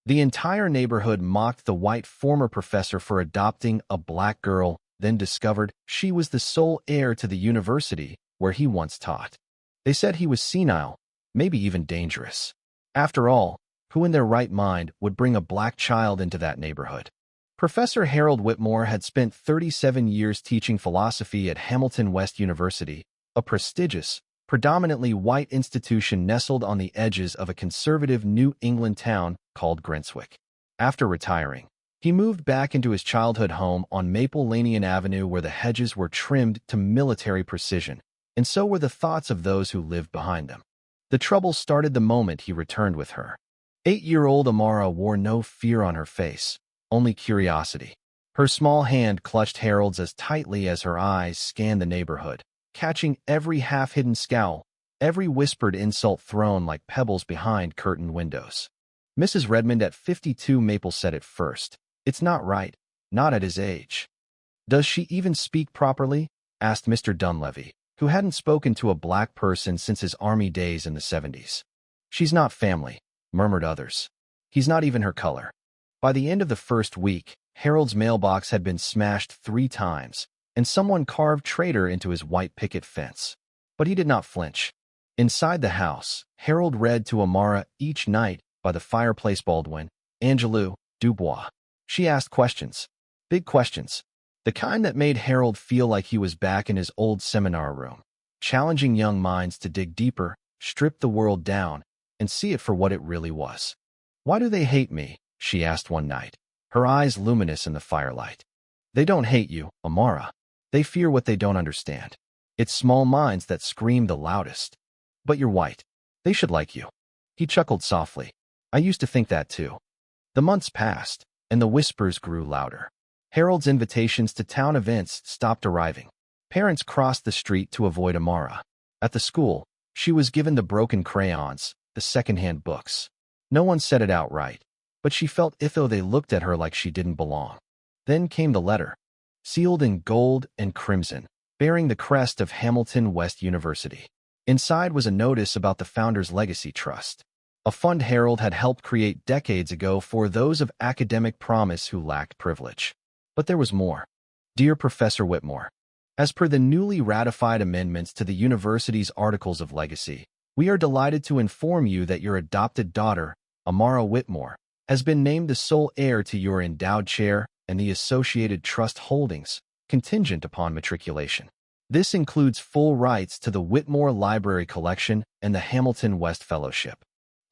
The entire neighborhood mocked the white former professor for adopting a black girl, then discovered she was the sole heir to the university where he once taught. They said he was senile, maybe even dangerous. After all, who in their right mind would bring a black child into that neighborhood? Professor Harold Whitmore had spent 37 years teaching philosophy at Hamilton West University, a prestigious, predominantly white institution nestled on the edges of a conservative New England town called Grenswick. After retiring, he moved back into his childhood home on Maple Lanian Avenue where the hedges were trimmed to military precision, and so were the thoughts of those who lived behind them. The trouble started the moment he returned with her. 8-year-old Amara wore no fear on her face, only curiosity. Her small hand clutched Harold's as tightly as her eyes scanned the neighborhood, catching every half-hidden scowl, every whispered insult thrown like pebbles behind curtained windows. Mrs. Redmond at 52 Maple said it first. "It's not right, not at his age." "Does she even speak properly?" asked Mr. Dunleavy, who hadn't spoken to a black person since his army days in the 70s. "She's not family," murmured others. "He's not even her color." By the end of the first week, Harold's mailbox had been smashed 3 times, and someone carved traitor into his white picket fence. But he did not flinch. Inside the house, Harold read to Amara each night by the fireplace Baldwin, Angelou, Dubois. She asked questions. Big questions. The kind that made Harold feel like he was back in his old seminar room, challenging young minds to dig deeper, strip the world down, and see it for what it really was. "Why do they hate me?" she asked one night, her eyes luminous in the firelight. "They don't hate you, Amara. They fear what they don't understand. It's small minds that scream the loudest. But you're white. They should like you." He chuckled softly. "I used to think that too." The months passed, and the whispers grew louder. Harold's invitations to town events stopped arriving. Parents crossed the street to avoid Amara. At the school, she was given the broken crayons, the secondhand books. No one said it outright, but she felt as though they looked at her like she didn't belong. Then came the letter, sealed in gold and crimson, bearing the crest of Hamilton West University. Inside was a notice about the Founders Legacy Trust, a fund Harold had helped create decades ago for those of academic promise who lacked privilege. But there was more. "Dear Professor Whitmore, as per the newly ratified amendments to the university's Articles of Legacy, we are delighted to inform you that your adopted daughter, Amara Whitmore, has been named the sole heir to your endowed chair and the associated trust holdings, contingent upon matriculation. This includes full rights to the Whitmore Library Collection and the Hamilton West Fellowship."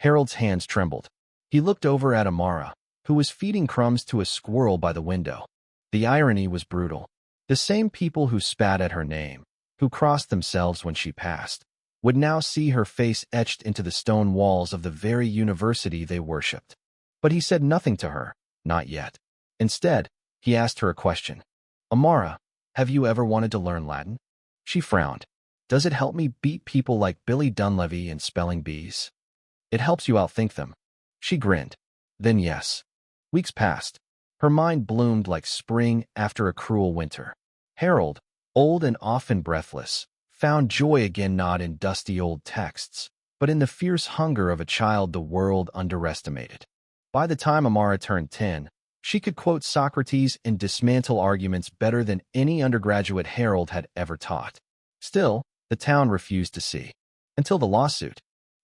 Harold's hands trembled. He looked over at Amara, who was feeding crumbs to a squirrel by the window. The irony was brutal. The same people who spat at her name, who crossed themselves when she passed, would now see her face etched into the stone walls of the very university they worshipped. But he said nothing to her, not yet. Instead, he asked her a question. "Amara, have you ever wanted to learn Latin?" She frowned. "Does it help me beat people like Billy Dunleavy in spelling bees?" "It helps you outthink them." She grinned. "Then yes." Weeks passed. Her mind bloomed like spring after a cruel winter. Harold, old and often breathless, found joy again not in dusty old texts, but in the fierce hunger of a child the world underestimated. By the time Amara turned 10, she could quote Socrates and dismantle arguments better than any undergraduate Harold had ever taught. Still, the town refused to see. Until the lawsuit.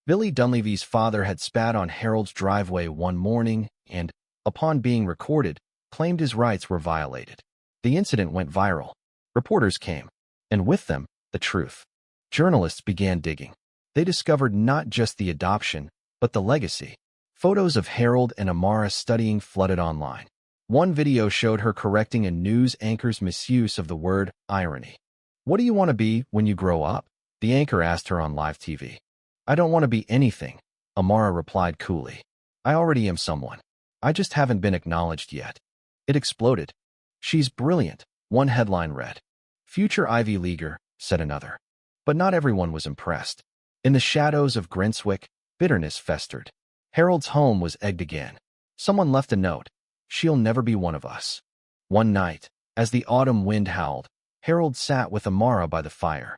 Billy Dunleavy's father had spat on Harold's driveway one morning and, upon being recorded, claimed his rights were violated. The incident went viral. Reporters came, and with them, the truth. Journalists began digging. They discovered not just the adoption, but the legacy. Photos of Harold and Amara studying flooded online. One video showed her correcting a news anchor's misuse of the word irony. "What do you want to be when you grow up?" the anchor asked her on live TV. "I don't want to be anything," Amara replied coolly. "I already am someone. I just haven't been acknowledged yet." It exploded. "She's brilliant," one headline read. "Future Ivy Leaguer," said another. But not everyone was impressed. In the shadows of Grenswick, bitterness festered. Harold's home was egged again. Someone left a note. "She'll never be one of us." One night, as the autumn wind howled, Harold sat with Amara by the fire.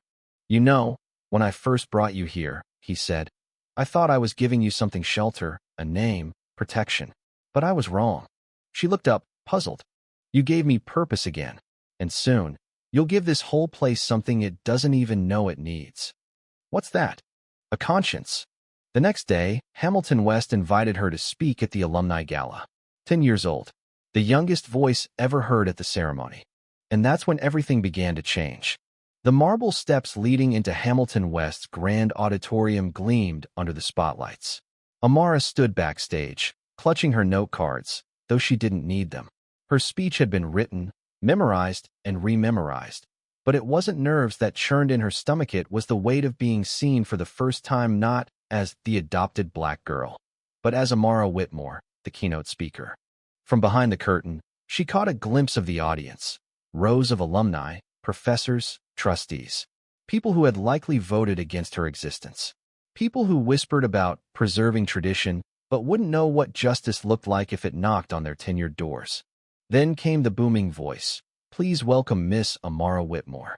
"You know, when I first brought you here," he said, "I thought I was giving you something: shelter, a name, protection. But I was wrong. She looked up, puzzled. You gave me purpose again. And soon, you'll give this whole place something it doesn't even know it needs. What's that? A conscience. The next day, Hamilton West invited her to speak at the alumni gala. 10 years old. The youngest voice ever heard at the ceremony. And that's when everything began to change. The marble steps leading into Hamilton West's grand auditorium gleamed under the spotlights. Amara stood backstage, clutching her note cards, though she didn't need them. Her speech had been written, memorized, and rememorized. But it wasn't nerves that churned in her stomach, it was the weight of being seen for the first time not as the adopted black girl, but as Amara Whitmore, the keynote speaker. From behind the curtain, she caught a glimpse of the audience. Rows of alumni, professors, trustees. People who had likely voted against her existence. People who whispered about preserving tradition, but wouldn't know what justice looked like if it knocked on their tenured doors. Then came the booming voice. Please welcome Miss Amara Whitmore.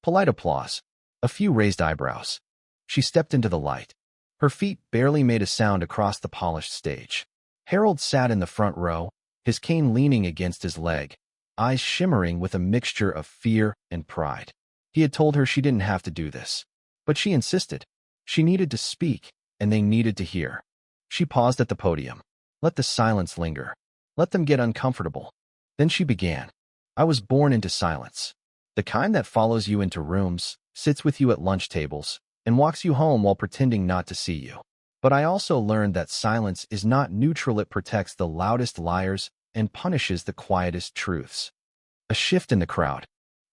Polite applause. A few raised eyebrows. She stepped into the light. Her feet barely made a sound across the polished stage. Harold sat in the front row, his cane leaning against his leg, eyes shimmering with a mixture of fear and pride. He had told her she didn't have to do this. But she insisted. She needed to speak, and they needed to hear. She paused at the podium. Let the silence linger. Let them get uncomfortable. Then she began. I was born into silence. The kind that follows you into rooms, sits with you at lunch tables, and walks you home while pretending not to see you. But I also learned that silence is not neutral. It protects the loudest liars and punishes the quietest truths. A shift in the crowd.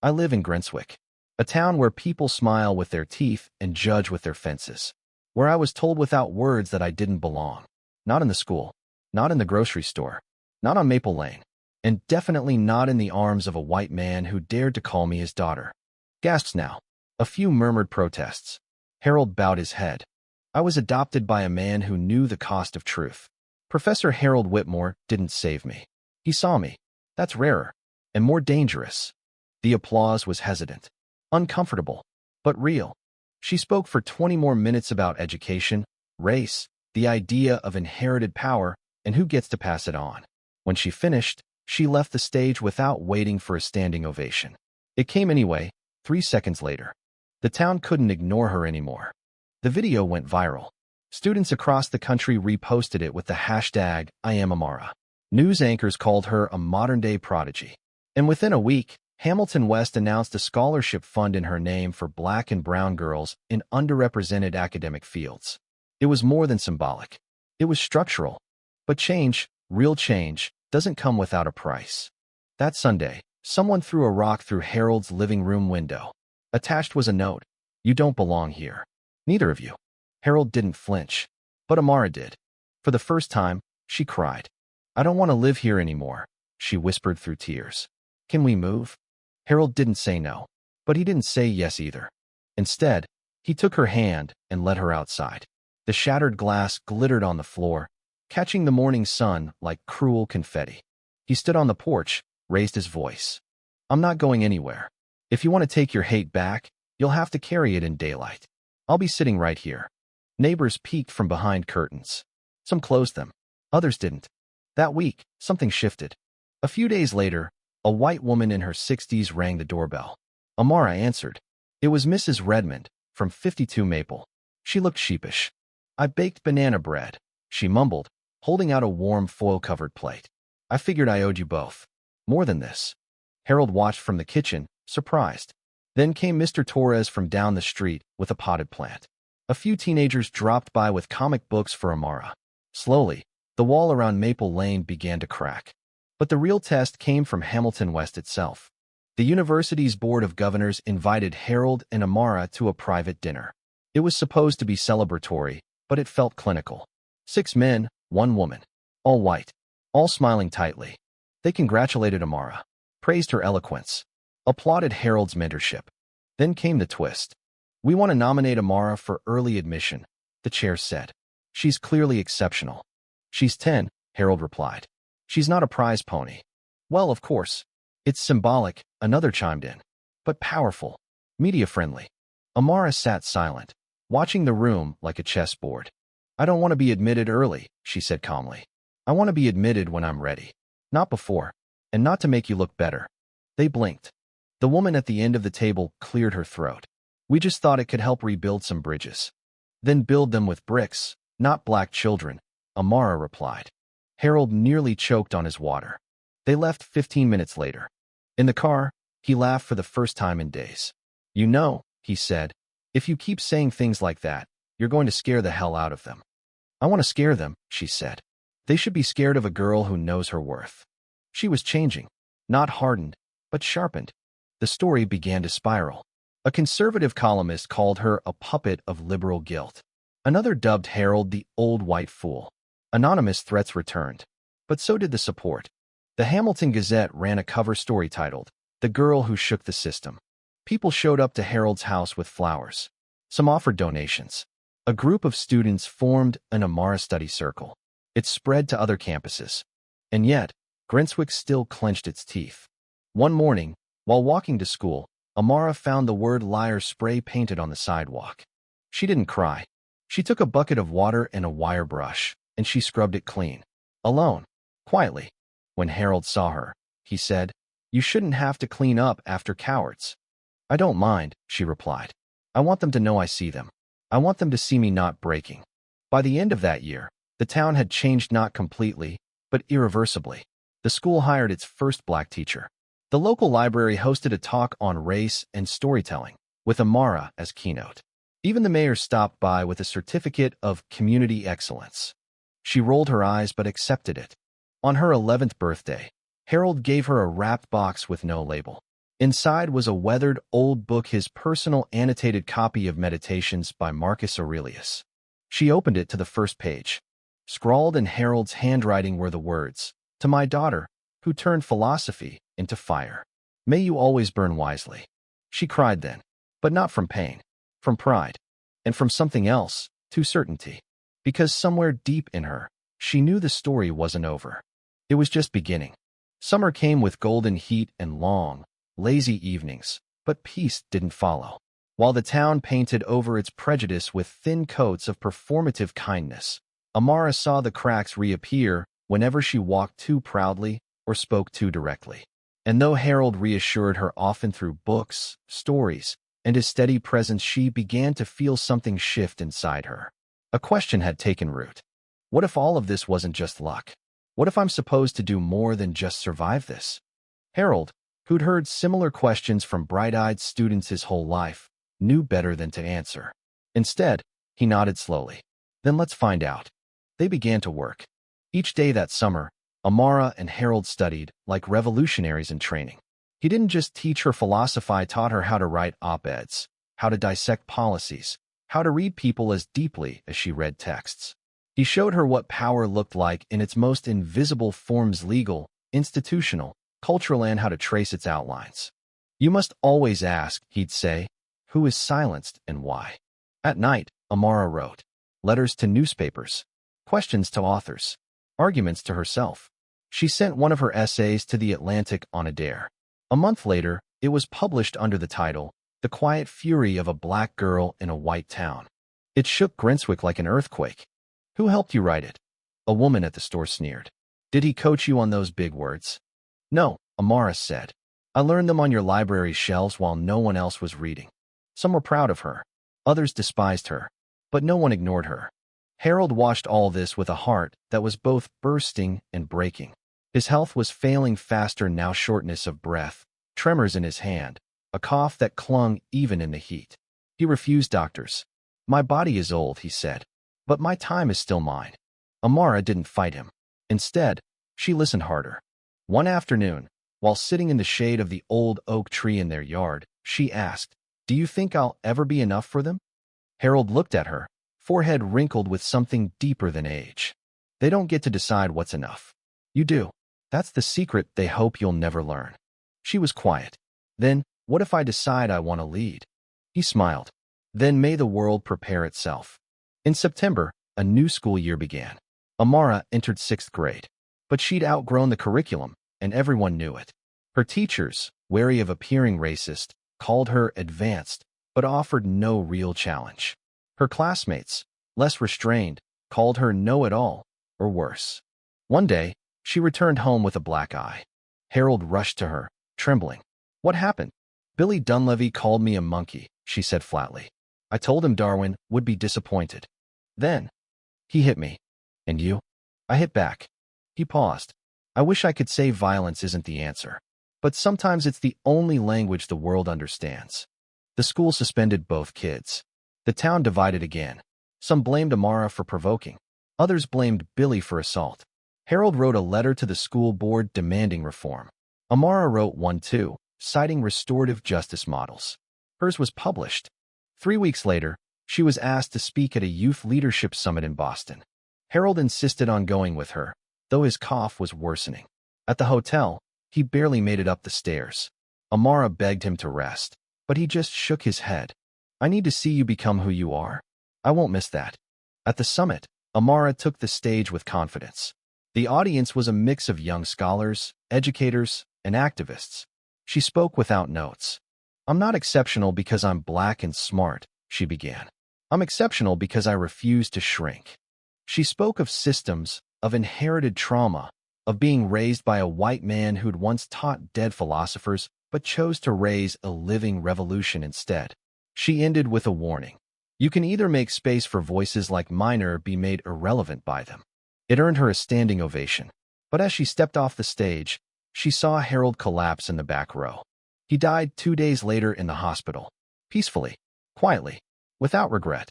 I live in Grenswick, a town where people smile with their teeth and judge with their fences, where I was told without words that I didn't belong. Not in the school, not in the grocery store, not on Maple Lane, and definitely not in the arms of a white man who dared to call me his daughter. Gasps now. A few murmured protests. Harold bowed his head. I was adopted by a man who knew the cost of truth. Professor Harold Whitmore didn't save me. He saw me. That's rarer and more dangerous. The applause was hesitant, uncomfortable, but real. She spoke for 20 more minutes about education, race, the idea of inherited power, and who gets to pass it on. When she finished, she left the stage without waiting for a standing ovation. It came anyway, 3 seconds later. The town couldn't ignore her anymore. The video went viral. Students across the country reposted it with the hashtag #IamAmara. News anchors called her a modern-day prodigy. And within a week, Hamilton West announced a scholarship fund in her name for black and brown girls in underrepresented academic fields. It was more than symbolic. It was structural. But change, real change, doesn't come without a price. That Sunday, someone threw a rock through Harold's living room window. Attached was a note. You don't belong here. Neither of you. Harold didn't flinch, but Amara did. For the first time, she cried. I don't want to live here anymore, she whispered through tears. Can we move? Harold didn't say no, but he didn't say yes either. Instead, he took her hand and led her outside. The shattered glass glittered on the floor, catching the morning sun like cruel confetti. He stood on the porch, raised his voice. I'm not going anywhere. If you want to take your hate back, you'll have to carry it in daylight. I'll be sitting right here. Neighbors peeked from behind curtains. Some closed them. Others didn't. That week, something shifted. A few days later, a white woman in her 60s rang the doorbell. Amara answered. It was Mrs. Redmond, from 52 Maple. She looked sheepish. I baked banana bread, she mumbled, holding out a warm foil-covered plate. I figured I owed you both. More than this. Harold watched from the kitchen, surprised. Then came Mr. Torres from down the street with a potted plant. A few teenagers dropped by with comic books for Amara. Slowly, the wall around Maple Lane began to crack. But the real test came from Hamilton West itself. The university's board of governors invited Harold and Amara to a private dinner. It was supposed to be celebratory, but it felt clinical. 6 men, 1 woman. All white. All smiling tightly. They congratulated Amara, praised her eloquence, applauded Harold's mentorship. Then came the twist. We want to nominate Amara for early admission, the chair said. She's clearly exceptional. She's 10, Harold replied. She's not a prize pony. Well, of course. It's symbolic, another chimed in. But powerful. Media-friendly. Amara sat silent, watching the room like a chessboard. I don't want to be admitted early, she said calmly. I want to be admitted when I'm ready. Not before. And not to make you look better. They blinked. The woman at the end of the table cleared her throat. We just thought it could help rebuild some bridges. Then build them with bricks, not black children, Amara replied. Harold nearly choked on his water. They left 15 minutes later. In the car, he laughed for the first time in days. You know, he said, if you keep saying things like that, you're going to scare the hell out of them. I want to scare them, she said. They should be scared of a girl who knows her worth. She was changing, not hardened, but sharpened. The story began to spiral. A conservative columnist called her a puppet of liberal guilt. Another dubbed Harold the old white fool. Anonymous threats returned, but so did the support. The Hamilton Gazette ran a cover story titled, "The Girl Who Shook the System." People showed up to Harold's house with flowers. Some offered donations. A group of students formed an Amara study circle. It spread to other campuses. And yet, Grenswick still clenched its teeth. One morning, while walking to school, Amara found the word liar spray painted on the sidewalk. She didn't cry. She took a bucket of water and a wire brush, and she scrubbed it clean. Alone. Quietly. When Harold saw her, he said, "You shouldn't have to clean up after cowards." "I don't mind," she replied. "I want them to know I see them. I want them to see me not breaking." By the end of that year, the town had changed not completely, but irreversibly. The school hired its first black teacher. The local library hosted a talk on race and storytelling, with Amara as keynote. Even the mayor stopped by with a certificate of community excellence. She rolled her eyes but accepted it. On her 11th birthday, Harold gave her a wrapped box with no label. Inside was a weathered old book, his personal annotated copy of Meditations by Marcus Aurelius. She opened it to the first page. Scrawled in Harold's handwriting were the words, "To my daughter, who turned philosophy into fire. May you always burn wisely." She cried then, but not from pain, from pride, and from something else, to certainty. Because somewhere deep in her, she knew the story wasn't over. It was just beginning. Summer came with golden heat and long, lazy evenings, but peace didn't follow. While the town painted over its prejudice with thin coats of performative kindness, Amara saw the cracks reappear whenever she walked too proudly or spoke too directly. And though Harold reassured her often through books, stories, and his steady presence, she began to feel something shift inside her. A question had taken root. What if all of this wasn't just luck? What if I'm supposed to do more than just survive this? Harold, who'd heard similar questions from bright-eyed students his whole life, knew better than to answer. Instead, he nodded slowly. Then let's find out. They began to work. Each day that summer, Amara and Harold studied like revolutionaries in training. He didn't just teach her philosophy, taught her how to write op-eds, how to dissect policies, how to read people as deeply as she read texts. He showed her what power looked like in its most invisible forms: legal, institutional, cultural, and how to trace its outlines. You must always ask, he'd say, who is silenced and why. At night, Amara wrote letters to newspapers, questions to authors, arguments to herself. She sent one of her essays to The Atlantic on a dare. A month later, it was published under the title, "The Quiet Fury of a Black Girl in a White Town." It shook Grenswick like an earthquake. Who helped you write it? A woman at the store sneered. Did he coach you on those big words? No, Amara said. I learned them on your library shelves while no one else was reading. Some were proud of her. Others despised her. But no one ignored her. Harold watched all this with a heart that was both bursting and breaking. His health was failing faster now, shortness of breath, tremors in his hand, a cough that clung even in the heat. He refused doctors. My body is old, he said, but my time is still mine. Amara didn't fight him. Instead, she listened harder. One afternoon, while sitting in the shade of the old oak tree in their yard, she asked, "Do you think I'll ever be enough for them?" Harold looked at her, forehead wrinkled with something deeper than age. They don't get to decide what's enough. You do. That's the secret they hope you'll never learn. She was quiet. Then, what if I decide I want to lead? He smiled. Then may the world prepare itself. In September, a new school year began. Amara entered 6th grade. But she'd outgrown the curriculum, and everyone knew it. Her teachers, wary of appearing racist, called her advanced, but offered no real challenge. Her classmates, less restrained, called her know-it-all, or worse. One day, she returned home with a black eye. Harold rushed to her, trembling. What happened? Billy Dunleavy called me a monkey, she said flatly. I told him Darwin would be disappointed. Then, he hit me. And you? I hit back. He paused. I wish I could say violence isn't the answer. But sometimes it's the only language the world understands. The school suspended both kids. The town divided again. Some blamed Amara for provoking. Others blamed Billy for assault. Harold wrote a letter to the school board demanding reform. Amara wrote one too, citing restorative justice models. Hers was published. 3 weeks later, she was asked to speak at a youth leadership summit in Boston. Harold insisted on going with her, though his cough was worsening. At the hotel, he barely made it up the stairs. Amara begged him to rest, but he just shook his head. I need to see you become who you are. I won't miss that. At the summit, Amara took the stage with confidence. The audience was a mix of young scholars, educators, and activists. She spoke without notes. I'm not exceptional because I'm black and smart, she began. I'm exceptional because I refuse to shrink. She spoke of systems, of inherited trauma, of being raised by a white man who'd once taught dead philosophers but chose to raise a living revolution instead. She ended with a warning. You can either make space for voices like mine or be made irrelevant by them. It earned her a standing ovation. But as she stepped off the stage, she saw Harold collapse in the back row. He died 2 days later in the hospital. Peacefully, quietly, without regret.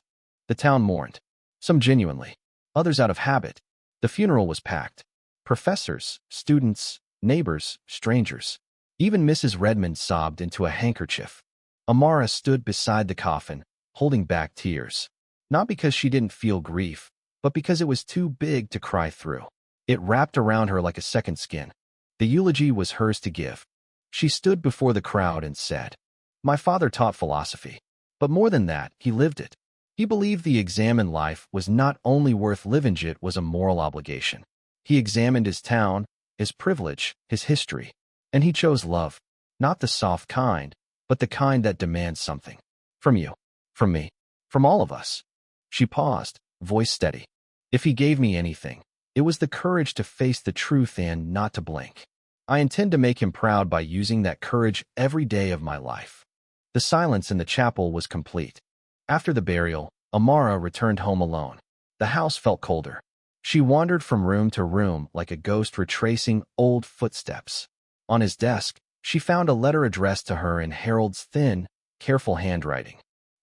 The town mourned. Some genuinely, others out of habit. The funeral was packed. Professors, students, neighbors, strangers. Even Mrs. Redmond sobbed into a handkerchief. Amara stood beside the coffin, holding back tears. Not because she didn't feel grief, but because it was too big to cry through. It wrapped around her like a second skin. The eulogy was hers to give. She stood before the crowd and said, My father taught philosophy. But more than that, he lived it. He believed the exam in life was not only worth living, it was a moral obligation. He examined his town, his privilege, his history. And he chose love, not the soft kind, but the kind that demands something. From you, from me, from all of us. She paused, voice steady. If he gave me anything, it was the courage to face the truth and not to blink. I intend to make him proud by using that courage every day of my life. The silence in the chapel was complete. After the burial, Amara returned home alone. The house felt colder. She wandered from room to room like a ghost retracing old footsteps. On his desk, she found a letter addressed to her in Harold's thin, careful handwriting.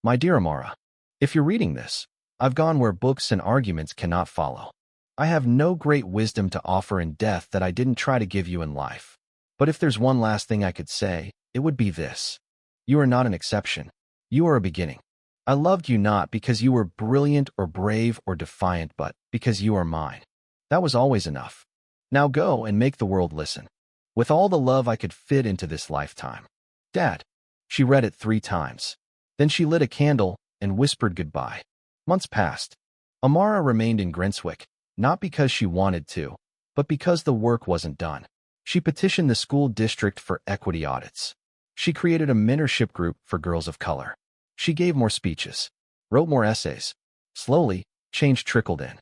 My dear Amara, if you're reading this, I've gone where books and arguments cannot follow. I have no great wisdom to offer in death that I didn't try to give you in life. But if there's one last thing I could say, it would be this. You are not an exception. You are a beginning. I loved you not because you were brilliant or brave or defiant, but because you are mine. That was always enough. Now go and make the world listen. With all the love I could fit into this lifetime. Dad. She read it 3 times. Then she lit a candle and whispered goodbye. Months passed. Amara remained in Grenswick, not because she wanted to, but because the work wasn't done. She petitioned the school district for equity audits. She created a mentorship group for girls of color. She gave more speeches, wrote more essays. Slowly, change trickled in.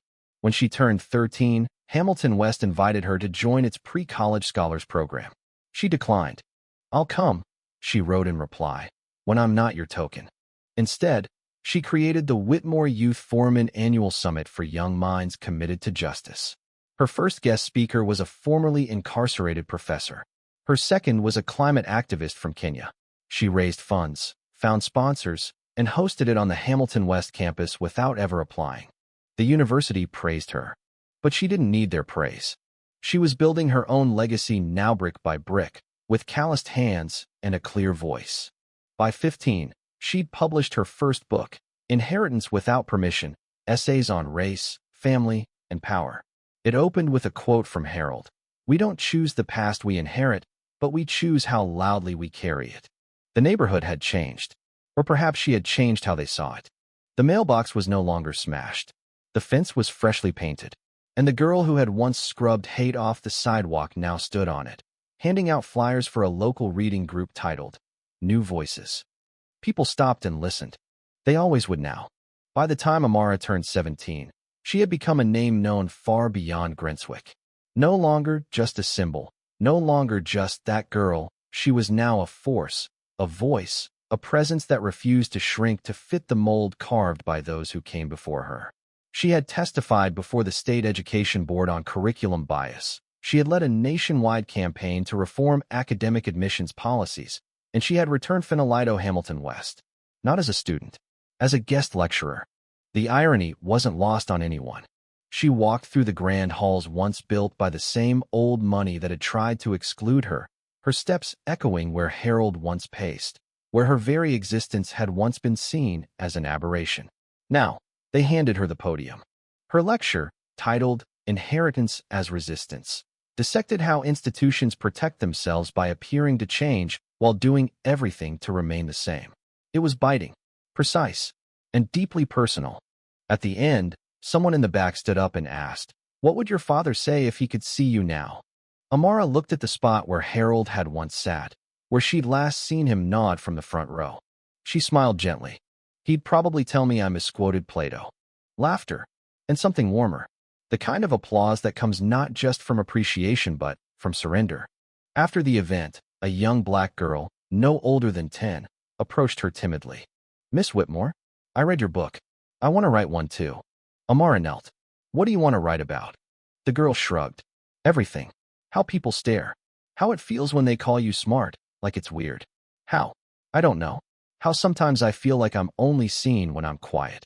When she turned 13, Hamilton West invited her to join its pre-college scholars program. She declined. I'll come, she wrote in reply, when I'm not your token. Instead, she created the Whitmore Youth Foreman Annual Summit for young minds committed to justice. Her first guest speaker was a formerly incarcerated professor. Her second was a climate activist from Kenya. She raised funds, found sponsors, and hosted it on the Hamilton West campus without ever applying. The university praised her. But she didn't need their praise. She was building her own legacy now brick by brick, with calloused hands and a clear voice. By 15, she'd published her first book, Inheritance Without Permission, Essays on Race, Family, and Power. It opened with a quote from Harold. We don't choose the past we inherit, but we choose how loudly we carry it. The neighborhood had changed, or perhaps she had changed how they saw it. The mailbox was no longer smashed. The fence was freshly painted, and the girl who had once scrubbed hate off the sidewalk now stood on it, handing out flyers for a local reading group titled New Voices. People stopped and listened. They always would now. By the time Amara turned 17, she had become a name known far beyond Grenswick. No longer just a symbol, no longer just that girl, she was now a force, a voice, a presence that refused to shrink to fit the mold carved by those who came before her. She had testified before the State Education Board on curriculum bias. She had led a nationwide campaign to reform academic admissions policies, and she had returned Finalito Hamilton West, not as a student, as a guest lecturer. The irony wasn't lost on anyone. She walked through the grand halls once built by the same old money that had tried to exclude her, her steps echoing where Harold once paced, where her very existence had once been seen as an aberration. Now, they handed her the podium. Her lecture, titled Inheritance as Resistance, dissected how institutions protect themselves by appearing to change while doing everything to remain the same. It was biting, precise, and deeply personal. At the end, someone in the back stood up and asked, "What would your father say if he could see you now?" Amara looked at the spot where Harold had once sat, where she'd last seen him nod from the front row. She smiled gently. He'd probably tell me I misquoted Plato. Laughter, and something warmer. The kind of applause that comes not just from appreciation but from surrender. After the event, a young black girl, no older than 10, approached her timidly. "Miss Whitmore, I read your book. I want to write one too." Amara knelt. "What do you want to write about?" The girl shrugged. "Everything. How people stare. How it feels when they call you smart, like it's weird. How? I don't know. How sometimes I feel like I'm only seen when I'm quiet."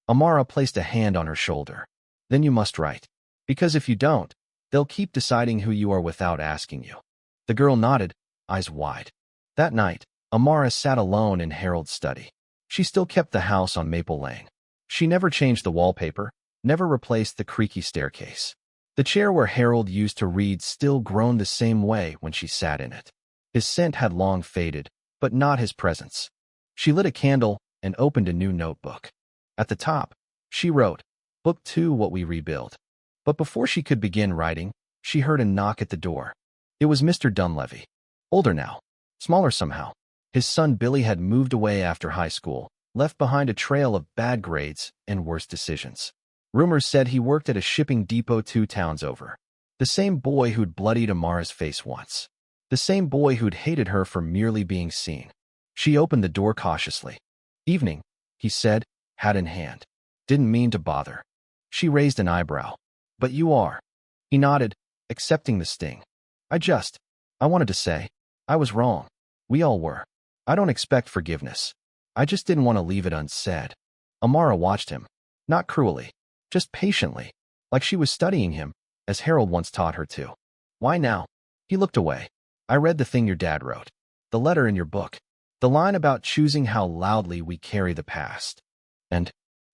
Amara placed a hand on her shoulder. "Then you must write. Because if you don't, they'll keep deciding who you are without asking you." The girl nodded, eyes wide. That night, Amara sat alone in Harold's study. She still kept the house on Maple Lane. She never changed the wallpaper, never replaced the creaky staircase. The chair where Harold used to read still groaned the same way when she sat in it. His scent had long faded, but not his presence. She lit a candle and opened a new notebook. At the top, she wrote, "Book 2, What We Rebuild." But before she could begin writing, she heard a knock at the door. It was Mr. Dunleavy. Older now, smaller somehow. His son Billy had moved away after high school, left behind a trail of bad grades and worse decisions. Rumors said he worked at a shipping depot 2 towns over. The same boy who'd bloodied Amara's face once. The same boy who'd hated her for merely being seen. She opened the door cautiously. "Evening," he said, hat in hand. "Didn't mean to bother." She raised an eyebrow. "But you are." He nodded, accepting the sting. I wanted to say, I was wrong. We all were. I don't expect forgiveness. I just didn't want to leave it unsaid." Amara watched him, not cruelly, just patiently, like she was studying him, as Harold once taught her to. "Why now?" He looked away. "I read the thing your dad wrote. The letter in your book. The line about choosing how loudly we carry the past. And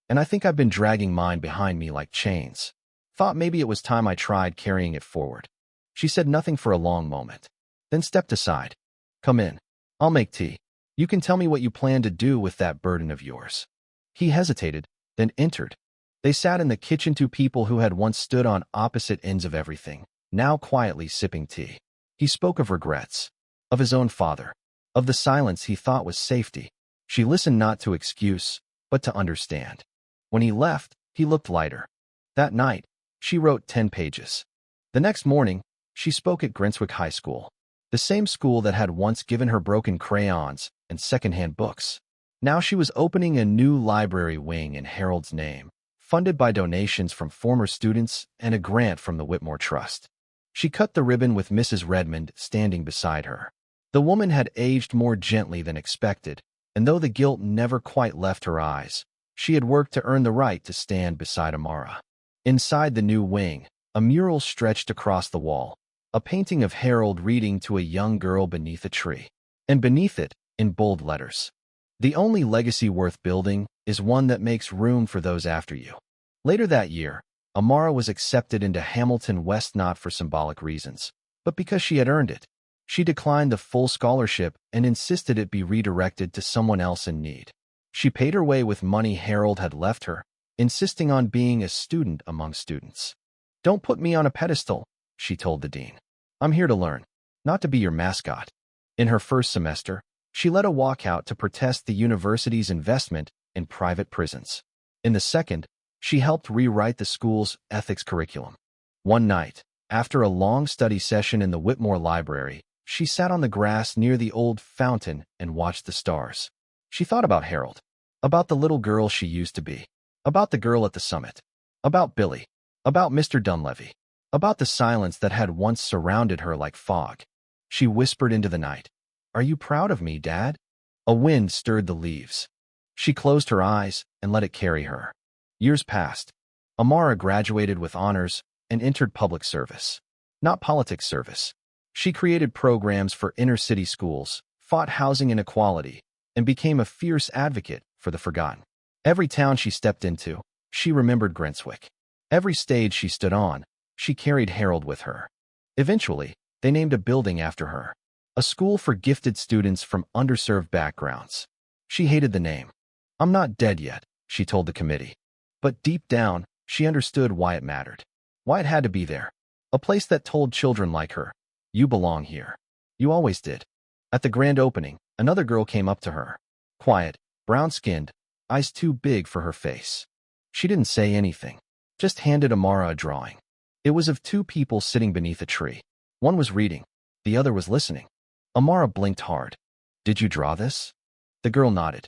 I think I've been dragging mine behind me like chains. Thought maybe it was time I tried carrying it forward." She said nothing for a long moment, then stepped aside. "Come in. I'll make tea. You can tell me what you plan to do with that burden of yours." He hesitated, then entered. They sat in the kitchen, 2 people who had once stood on opposite ends of everything, now quietly sipping tea. He spoke of regrets, of his own father, of the silence he thought was safety. She listened not to excuse, but to understand. When he left, he looked lighter. That night, she wrote 10 pages. The next morning, she spoke at Grenswick High School, the same school that had once given her broken crayons and secondhand books. Now she was opening a new library wing in Harold's name, funded by donations from former students and a grant from the Whitmore Trust. She cut the ribbon with Mrs. Redmond standing beside her. The woman had aged more gently than expected, and though the guilt never quite left her eyes, she had worked to earn the right to stand beside Amara. Inside the new wing, a mural stretched across the wall, a painting of Harold reading to a young girl beneath a tree. And beneath it, in bold letters, "The only legacy worth building is one that makes room for those after you." Later that year, Amara was accepted into Hamilton West not for symbolic reasons, but because she had earned it. She declined the full scholarship and insisted it be redirected to someone else in need. She paid her way with money Harold had left her, insisting on being a student among students. "Don't put me on a pedestal," she told the dean. "I'm here to learn, not to be your mascot." In her first semester, she led a walkout to protest the university's investment in private prisons. In the second, she helped rewrite the school's ethics curriculum. One night, After a long study session in the Whitmore Library, she sat on the grass near the old fountain and watched the stars. She thought about Harold, about the little girl she used to be, about the girl at the summit, about Billy, about Mr. Dunleavy, about the silence that had once surrounded her like fog. She whispered into the night, "Are you proud of me, Dad?" A wind stirred the leaves. She closed her eyes and let it carry her. Years passed. Amara graduated with honors and entered public service. Not politics service. She created programs for inner-city schools, fought housing inequality, and became a fierce advocate for the forgotten. Every town she stepped into, she remembered Grenswick. Every stage she stood on, she carried Harold with her. Eventually, they named a building after her, a school for gifted students from underserved backgrounds. She hated the name. "I'm not dead yet," she told the committee. But deep down, she understood why it mattered. Why it had to be there. A place that told children like her, "You belong here. You always did." At the grand opening, another girl came up to her. Quiet, brown-skinned, eyes too big for her face. She didn't say anything, just handed Amara a drawing. It was of two people sitting beneath a tree. One was reading, the other was listening. Amara blinked hard. "Did you draw this?" The girl nodded.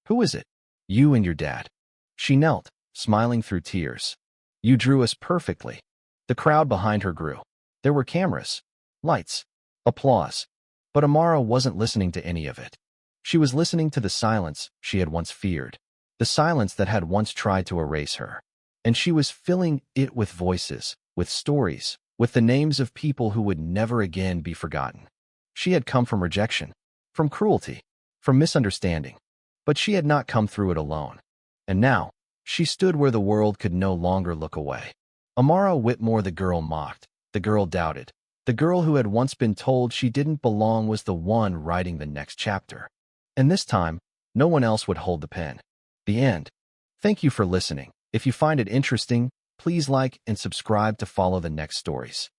"Who is it?" "You and your dad." She knelt, smiling through tears. "You drew us perfectly." The crowd behind her grew. There were cameras, lights, applause. But Amara wasn't listening to any of it. She was listening to the silence she had once feared, the silence that had once tried to erase her. And she was filling it with voices, with stories, with the names of people who would never again be forgotten. She had come from rejection, from cruelty, from misunderstanding. But she had not come through it alone. And now, she stood where the world could no longer look away. Amara Whitmore, the girl mocked, the girl doubted. The girl who had once been told she didn't belong was the one writing the next chapter. And this time, no one else would hold the pen. The end. Thank you for listening. If you find it interesting, please like and subscribe to follow the next stories.